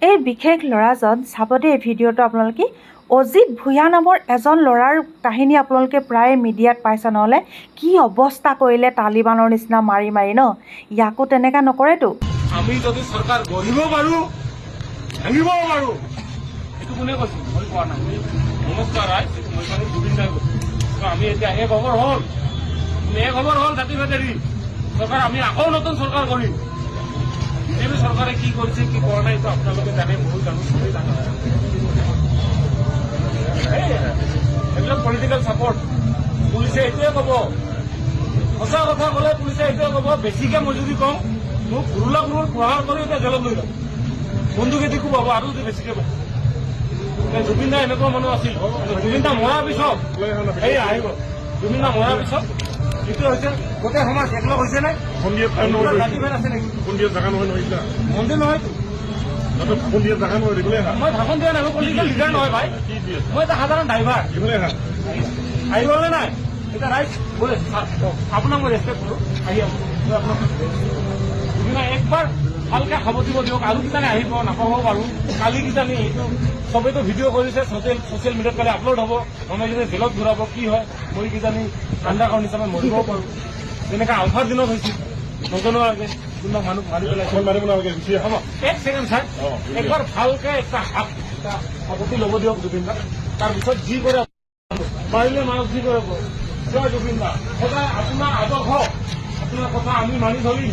এই বিশেষ ল'ৰাজন চাব দেই ভিডিঅ'টো আপোনালোকে অজিত ভূঞা নামৰ এজন ল'ৰাৰ কাহিনী আপোনালোকে প্ৰায় মিডিয়াত পাইছে নহ'লে কি অৱস্থা কৰিলে তালিবানৰ নিচিনা মাৰি মাৰি ন ইয়াকো তেনেকা নকৰেতো আমি যদি চৰকাৰ গঢ়িব পাৰোঁ ভাঙিব পাৰোঁ এইটো কোনে কৈছে মই কোৱা নাই নমস্কাৰ ৰাইজ মই মানে জুবিন দাই কৈছোঁ আমি এতিয়া এক খবৰ হ'ল জাতি ভেদেৰি চৰকাৰ আমি আকৌ নতুন চৰকাৰ কৰিম বিজেপি চৰকাৰে কি কৰিছে কি কৰা নাই এইটো আপোনালোকে জানে ময়ো জানো চবেই জানে এইবিলাক পলিটিকেল ছাপৰ্ট পুলিচে এইটোৱে ক'ব সঁচা কথা ক'লে পুলিচে এইটোৱে ক'ব বেছিকৈ মই যদি কওঁ মোক ঘূৰুলা প্ৰহাৰ কৰি এতিয়া জেলত লৈ যাম বন্দুকেদি কোবাব আৰু যদি বেছিকৈ পাব জুবিন দা এনেকুৱা মানুহ আছিল জুবিন দা মৰাৰ পিছত এই আহিব জুবিন দা মৰাৰ পিছত যিটো হৈছে গোটেই সমাজ একলগ হৈছে নে জাতিভেদ আছে নেকি মন্দিৰ নহয়তো মই ভাষণ দিয়া নাই মই পলিটিকেল লিডাৰ নহয় ভাই মই এটা সাধাৰণ ড্ৰাইভাৰ আহিবনে নাই এতিয়া ৰাইট বোলে আপোনাক মই ৰেচপেক্ট কৰোঁ আহি আপোনাক জুবিনা একবাৰ ভালকে খাব দিব দিয়ক আৰু কিজানি আহিব নাপাব পাৰোঁ কালি কিজানি এইটো চবেইতো ভিডিঅ' কৰিছে ছ'চিয়েল মিডিয়াত কালি আপলোড হ'ব মানুহে যদি জেলত ঘূৰাব কি হয় মই কিজানি আণ্ডাৰগ্ৰাউণ্ড হিচাপে মৰিবও পাৰোঁ যেনেকৈ আলফাৰ দিনত হৈছিল নজনোৱাকৈ কোনোবা মানুহ মাৰি পেলাইছে হ'ব এক ছেকেণ্ড ছাৰ একবাৰ ভালকে এটা আপত্তি ল'ব দিয়ক জুবিন দাক তাৰপিছত যি কৰে পাৰিলে মানুহ যি কৰে জয় জুবিন দা সদায় আপোনাৰ আদৰ্শ আপোনাৰ কথা আমি মানি চলিম